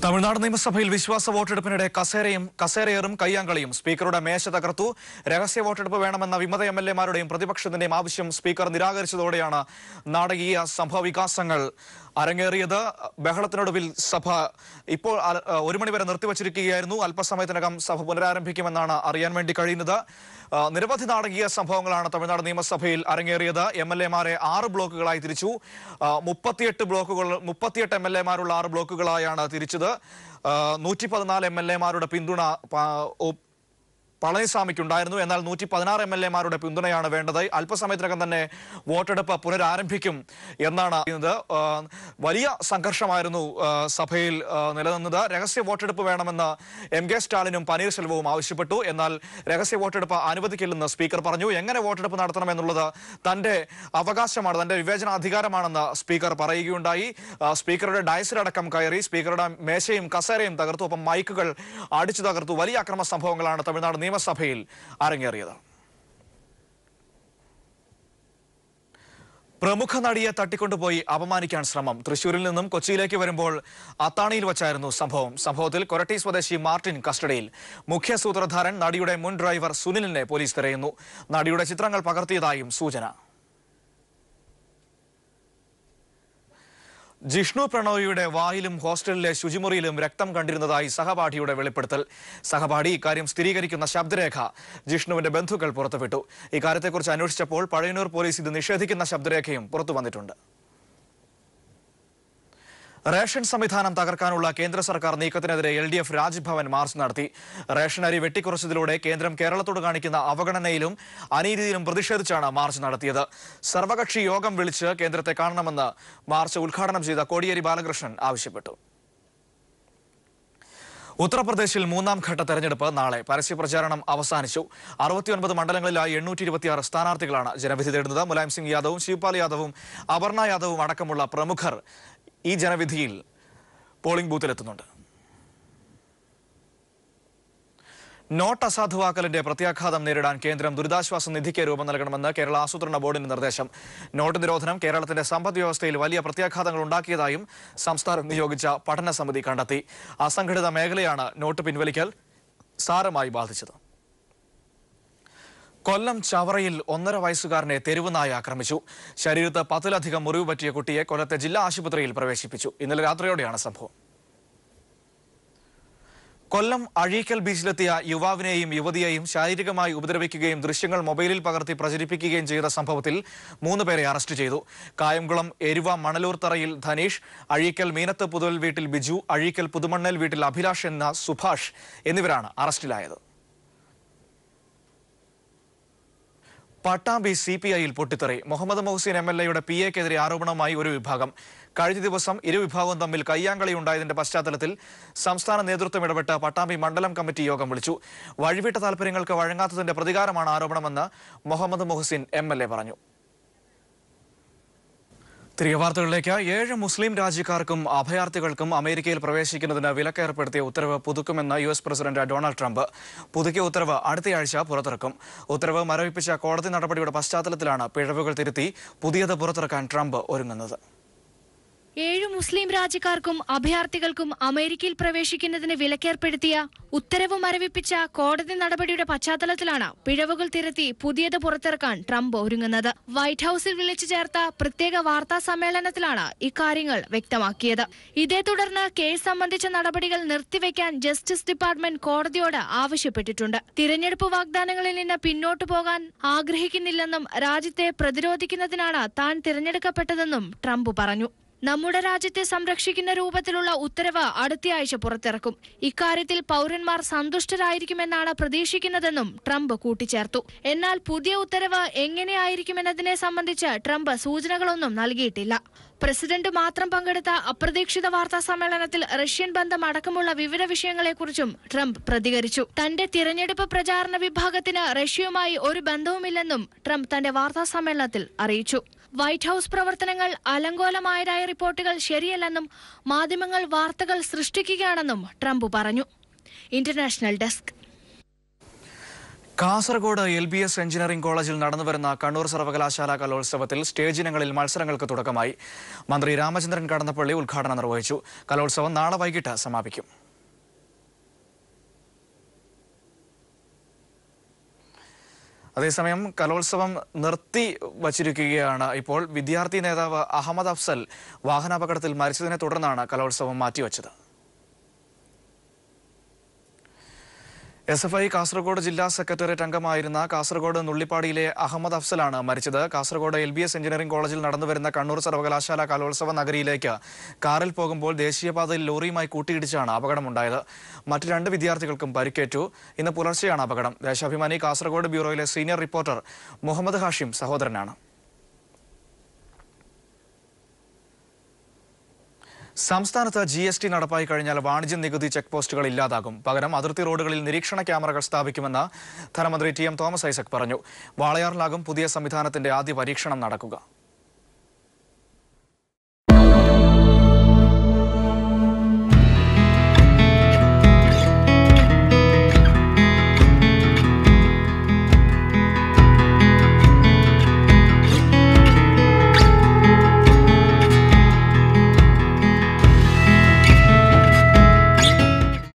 തമിഴ്നാട് നിയമസഭയിൽ വിശ്വാസ വോട്ടെടുപ്പിനിടെ കസേരയേറും കയ്യാങ്കളിയും സ്പീക്കറുടെ മേശ തകർത്തു. രഹസ്യ വോട്ടെടുപ്പ് വേണമെന്ന വിമത എംഎൽഎമാരുടെയും പ്രതിപക്ഷത്തിന്റെയും ആവശ്യം സ്പീക്കർ നിരാകരിച്ചതോടെയാണ് നാടകീയ സംഭവവികാസങ്ങൾ അരങ്ങേറിയത്. ബഹളത്തിനൊടുവിൽ സഭ ഇപ്പോൾ 1 മണി വരെ നിർത്തിവച്ചിരിക്കുകയായിരുന്നു. അല്പസമയത്തിനകം സഭ പുനരാരംഭിക്കുമെന്നാണ് അറിയാൻ വേണ്ടി കഴിയുന്നത്. നിരവധി നാടകീയ സംഭവങ്ങളാണ് തമിഴ്നാട് നിയമസഭയിൽ അരങ്ങേറിയത്. എംഎൽഎമാരെ 6 ബ്ലോക്കുകളായി തിരിച്ചു. 38 എംഎൽഎമാരുള്ള 6 ബ്ലോക്കുകളായാണ് തിരിച്ചത്. 114 എംഎൽഎമാരുടെ പിന്തുണ പളനിസ്വാമിക്കുണ്ടായിരുന്നു. എന്നാൽ 116 എംഎൽഎമാരുടെ പിന്തുണയാണ് വേണ്ടത്. അല്പസമയത്തിനകം തന്നെ വോട്ടെടുപ്പ് പുനരാരംഭിക്കും എന്നാണ് പറയുന്നത്. വലിയ സംഘർഷമായിരുന്നു സഭയിൽ നിലനിന്നത്. രഹസ്യ വോട്ടെടുപ്പ് വേണമെന്ന് എം.കെ. സ്റ്റാലിനും പനീർശെൽവവും ആവശ്യപ്പെട്ടു. എന്നാൽ രഹസ്യ വോട്ടെടുപ്പ് അനുവദിക്കില്ലെന്ന് സ്പീക്കർ പറഞ്ഞു. എങ്ങനെ വോട്ടെടുപ്പ് നടത്തണമെന്നുള്ളത് തന്റെ അവകാശമാണ്, തന്റെ വിവേചനാധികാരമാണെന്ന് സ്പീക്കർ പറയുകയുണ്ടായി. സ്പീക്കറുടെ ഡയസിലടക്കം കയറി സ്പീക്കറുടെ മേശയും കസേരയും തകർത്തു. ഒപ്പം മൈക്കുകൾ അടിച്ചു തകർത്തു. വലിയ അക്രമ സംഭവങ്ങളാണ് തമിഴ്നാട് നിയമസഭയിൽ അരങ്ങേറിയത്. പ്രമുഖ നടിയെ തട്ടിക്കൊണ്ടുപോയി അപമാനിക്കാൻ ശ്രമം. തൃശൂരിൽ നിന്നും കൊച്ചിയിലേക്ക് വരുമ്പോൾ അത്താണിയിൽ വച്ചായിരുന്നു സംഭവത്തിൽ കൊരട്ടി സ്വദേശി മാർട്ടിൻ കസ്റ്റഡിയിൽ. മുഖ്യ സൂത്രധാരൻ നടിയുടെ മുൻ ഡ്രൈവർ സുനിലിനെ പോലീസ് തിരയുന്നു. നടിയുടെ ചിത്രങ്ങൾ പകർത്തിയതായും സൂചന. ജിഷ്ണു പ്രണോയിയുടെ വായിലും ഹോസ്റ്റലിലെ ശുചിമുറിയിലും രക്തം കണ്ടിരുന്നതായി സഹപാഠിയുടെ വെളിപ്പെടുത്തൽ. സഹപാഠി ഇക്കാര്യം സ്ഥിരീകരിക്കുന്ന ശബ്ദരേഖ ജിഷ്ണുവിന്റെ ബന്ധുക്കൾ പുറത്തുവിട്ടു. ഇക്കാര്യത്തെക്കുറിച്ച് അന്വേഷിച്ചപ്പോൾ പഴയന്നൂർ പോലീസ് ഇത് നിഷേധിക്കുന്ന ശബ്ദരേഖയും പുറത്തു വന്നിട്ടുണ്ട്. റേഷൻ സംവിധാനം തകർക്കാനുള്ള കേന്ദ്ര സർക്കാർ നീക്കത്തിനെതിരെ LDF രാജ്ഭവൻ മാർച്ച് നടത്തി. റേഷൻ അരി വെട്ടിക്കുറച്ചതിലൂടെ കേന്ദ്രം കേരളത്തോട് കാണിക്കുന്ന അവഗണനയിലും അനീതിയിലും പ്രതിഷേധിച്ചാണ് മാർച്ച് നടത്തിയത്. സർവകക്ഷി യോഗം വിളിച്ച് കേന്ദ്രത്തെ കാണണമെന്ന് മാർച്ച് ഉദ്ഘാടനം ചെയ്ത കോടിയേരി ബാലകൃഷ്ണൻ ആവശ്യപ്പെട്ടു. ഉത്തർപ്രദേശിൽ 3ാം ഘട്ട തെരഞ്ഞെടുപ്പ് നാളെ. പരസ്യപ്രചാരണം അവസാനിച്ചു. 69 മണ്ഡലങ്ങളിലായി 826 സ്ഥാനാർത്ഥികളാണ് ജനവിധി തേടുന്നത്. മുലായം സിംഗ് യാദവും ശിവപാൽ യാദവും അപർണ യാദവും അടക്കമുള്ള പ്രമുഖർ ഈ ജനവിധിയിൽ പോളിംഗ് ബൂത്തിലെത്തുന്നുണ്ട്. നോട്ട് അസാധുവാക്കലിന്റെ പ്രത്യാഘാതം നേരിടാൻ കേന്ദ്രം ദുരിതാശ്വാസ നിധിക്ക് രൂപം നൽകണമെന്ന് കേരള ആസൂത്രണ ബോർഡിന്റെ നിർദ്ദേശം. നോട്ട് നിരോധനം കേരളത്തിന്റെ സമ്പദ് വ്യവസ്ഥയിൽ വലിയ പ്രത്യാഘാതങ്ങൾ ഉണ്ടാക്കിയതായും സംസ്ഥാനം നിയോഗിച്ച പഠന സമിതി കണ്ടെത്തി. അസംഘടിത മേഖലയാണ് നോട്ട് പിൻവലിക്കൽ സാരമായി ബാധിച്ചത്. കൊല്ലം ചവറയിൽ 1.5 വയസ്സുകാരനെ തെരുവുനായ ആക്രമിച്ചു. ശരീരത്ത് 10-ലധികം മുറിവ് പറ്റിയ കുട്ടിയെ കൊല്ലത്തെ ജില്ലാ ആശുപത്രിയിൽ പ്രവേശിപ്പിച്ചു. ഇന്നലെ രാത്രിയോടെയാണ് സംഭവം. കൊല്ലം അഴീക്കൽ ബീച്ചിലെത്തിയ യുവാവിനെയും യുവതിയെയും ശാരീരികമായി ഉപദ്രവിക്കുകയും ദൃശ്യങ്ങൾ മൊബൈലിൽ പകർത്തി പ്രചരിപ്പിക്കുകയും ചെയ്ത സംഭവത്തിൽ 3 പേരെ അറസ്റ്റ് ചെയ്തു. കായംകുളം എരുവ മണലൂർ തറയിൽ ധനീഷ്, അഴീക്കൽ മീനത്ത് പുതുവൽ വീട്ടിൽ ബിജു, അഴീക്കൽ പുതുമണ്ണൽ വീട്ടിൽ അഭിലാഷ് എന്ന സുഭാഷ് എന്നിവരാണ് അറസ്റ്റിലായത്. പട്ടാമ്പി CPIയിൽ പൊട്ടിത്തെറി. മുഹമ്മദ് മുഹ്സിൻ MLAയുടെ PAക്കെതിരെ ആരോപണവുമായി ഒരു വിഭാഗം. കഴിഞ്ഞ ദിവസം ഇരുവിഭാഗവും തമ്മിൽ കയ്യാങ്കളി ഉണ്ടായതിന്റെ പശ്ചാത്തലത്തിൽ സംസ്ഥാന നേതൃത്വം ഇടപെട്ട് പട്ടാമ്പി മണ്ഡലം കമ്മിറ്റി യോഗം വിളിച്ചു. വഴിവിട്ട താൽപര്യങ്ങൾക്ക് വഴങ്ങാത്തതിന്റെ പ്രതികാരമാണ് ആരോപണമെന്ന് മുഹമ്മദ് മുഹ്സിൻ MLA പറഞ്ഞു. തിരികെ വാർത്തകളിലേക്ക്. 7 മുസ്ലിം രാജ്യക്കാർക്കും അഭയാർത്ഥികൾക്കും അമേരിക്കയിൽ പ്രവേശിക്കുന്നതിന് വിലക്കേർപ്പെടുത്തിയ ഉത്തരവ് പുതുക്കുമെന്ന് US പ്രസിഡന്റ് ഡൊണാൾഡ് ട്രംപ്. പുതുക്കിയ ഉത്തരവ് അടുത്തയാഴ്ച പുറത്തിറക്കും. ഉത്തരവ് മരവിപ്പിച്ച കോടതി നടപടിയുടെ പശ്ചാത്തലത്തിലാണ് പിഴവുകൾ തിരുത്തി പുതിയത് പുറത്തിറക്കാൻ ട്രംപ് ഒരുങ്ങുന്നത്. 7 മുസ്ലിം രാജ്യക്കാർക്കും അഭയാർത്ഥികൾക്കും അമേരിക്കയിൽ പ്രവേശിക്കുന്നതിന് വിലക്കേർപ്പെടുത്തിയ ഉത്തരവ് മരവിപ്പിച്ച കോടതി നടപടിയുടെ പശ്ചാത്തലത്തിലാണ് പിഴവുകൾ തിരുത്തി പുതിയത് പുറത്തിറക്കാൻ ട്രംപ് ഒരുങ്ങുന്നത്. വൈറ്റ് ഹൌസിൽ വിളിച്ചു ചേർത്ത പ്രത്യേക വാർത്താ സമ്മേളനത്തിലാണ് ഇക്കാര്യങ്ങൾ വ്യക്തമാക്കിയത്. ഇതേ തുടർന്ന് കേസ് സംബന്ധിച്ച നടപടികൾ നിർത്തിവെക്കാൻ ജസ്റ്റിസ് ഡിപ്പാർട്ട്മെന്റ് കോടതിയോട് ആവശ്യപ്പെട്ടിട്ടുണ്ട്. തിരഞ്ഞെടുപ്പ് വാഗ്ദാനങ്ങളിൽ നിന്ന് പിന്നോട്ടു പോകാൻ ആഗ്രഹിക്കുന്നില്ലെന്നും രാജ്യത്തെ പ്രതിരോധിക്കുന്നതിനാണ് താൻ തിരഞ്ഞെടുക്കപ്പെട്ടതെന്നും ട്രംപ് പറഞ്ഞു. നമ്മുടെ രാജ്യത്തെ സംരക്ഷിക്കുന്ന രൂപത്തിലുള്ള ഉത്തരവ് അടുത്തയാഴ്ച പുറത്തിറക്കും. ഇക്കാര്യത്തിൽ പൗരന്മാർ സന്തുഷ്ടരായിരിക്കുമെന്നാണ് പ്രതീക്ഷിക്കുന്നതെന്നും ട്രംപ് കൂട്ടിച്ചേർത്തു. എന്നാൽ പുതിയ ഉത്തരവ് എങ്ങനെയായിരിക്കുമെന്നതിനെ സംബന്ധിച്ച് ട്രംപ് സൂചനകളൊന്നും നൽകിയിട്ടില്ല. പ്രസിഡന്റ് മാത്രം പങ്കെടുത്ത അപ്രതീക്ഷിത വാർത്താ സമ്മേളനത്തിൽ റഷ്യൻ ബന്ധം അടക്കമുള്ള വിവിധ വിഷയങ്ങളെക്കുറിച്ചും ട്രംപ് പ്രതികരിച്ചു. തന്റെ തിരഞ്ഞെടുപ്പ് പ്രചാരണ വിഭാഗത്തിന് റഷ്യയുമായി ഒരു ബന്ധവുമില്ലെന്നും ട്രംപ് തന്റെ വാർത്താ സമ്മേളനത്തിൽ അറിയിച്ചു. വൈറ്റ് ഹൌസ് പ്രവർത്തനങ്ങൾ അലങ്കോലമായതായ റിപ്പോർട്ടുകൾ ശരിയല്ലെന്നും മാധ്യമങ്ങൾ വാർത്തകൾ സൃഷ്ടിക്കുകയാണെന്നും ട്രംപ് പറഞ്ഞു. International desk. Kasaragod LBS engineering കോളേജിൽ നടന്നുവരുന്ന കണ്ണൂർ സർവകലാശാല കലോത്സവത്തിൽ സ്റ്റേജ് ഇനങ്ങളിൽ മത്സരങ്ങൾക്ക് തുടക്കമായി. മന്ത്രി രാമചന്ദ്രൻ കടന്നപ്പള്ളി ഉദ്ഘാടനം നിർവഹിച്ചു. കലോത്സവം നാളെ വൈകിട്ട് സമാപിക്കും. അതേസമയം കലോത്സവം നിർത്തി വച്ചിരിക്കുകയാണ്. ഇപ്പോൾ വിദ്യാർത്ഥി നേതാവ് അഹമ്മദ് അഫ്സൽ വാഹനാപകടത്തിൽ മരിച്ചതിനെ തുടർന്നാണ് കലോത്സവം മാറ്റിവെച്ചത്. SFI കാസർഗോഡ് ജില്ലാ സെക്രട്ടേറിയറ്റ് അംഗമായിരുന്ന കാസർഗോഡ് നുള്ളിപ്പാടിയിലെ അഹമ്മദ് അഫ്സലാണ് മരിച്ചത്. കാസർഗോഡ് LBS എഞ്ചിനീയറിംഗ് കോളേജിൽ നടന്നുവരുന്ന കണ്ണൂർ സർവകലാശാല കലോത്സവ നഗരിയിലേക്ക് കാറിൽ പോകുമ്പോൾ ദേശീയപാതയിൽ ലോറിയുമായി കൂട്ടിയിടിച്ചാണ് അപകടമുണ്ടായത്. മറ്റ് 2 വിദ്യാർത്ഥികൾക്കും പരിക്കേറ്റു. ഇന്ന് പുലർച്ചെയാണ് അപകടം. ദേശാഭിമാനി കാസർഗോഡ് ബ്യൂറോയിലെ സീനിയർ റിപ്പോർട്ടർ മുഹമ്മദ് ഹാഷിം സഹോദരനാണ്. സംസ്ഥാനത്ത് GST നടപ്പായി കഴിഞ്ഞാൽ വാണിജ്യ നികുതി ചെക്ക് പോസ്റ്റുകൾ ഇല്ലാതാകും. പകരം അതിർത്തി റോഡുകളിൽ നിരീക്ഷണ ക്യാമറകൾ സ്ഥാപിക്കുമെന്ന് ധനമന്ത്രി TM തോമസ് ഐസക് പറഞ്ഞു. വാളയാറിലാകും പുതിയ സംവിധാനത്തിന്റെ ആദ്യ പരീക്ഷണം നടക്കുക.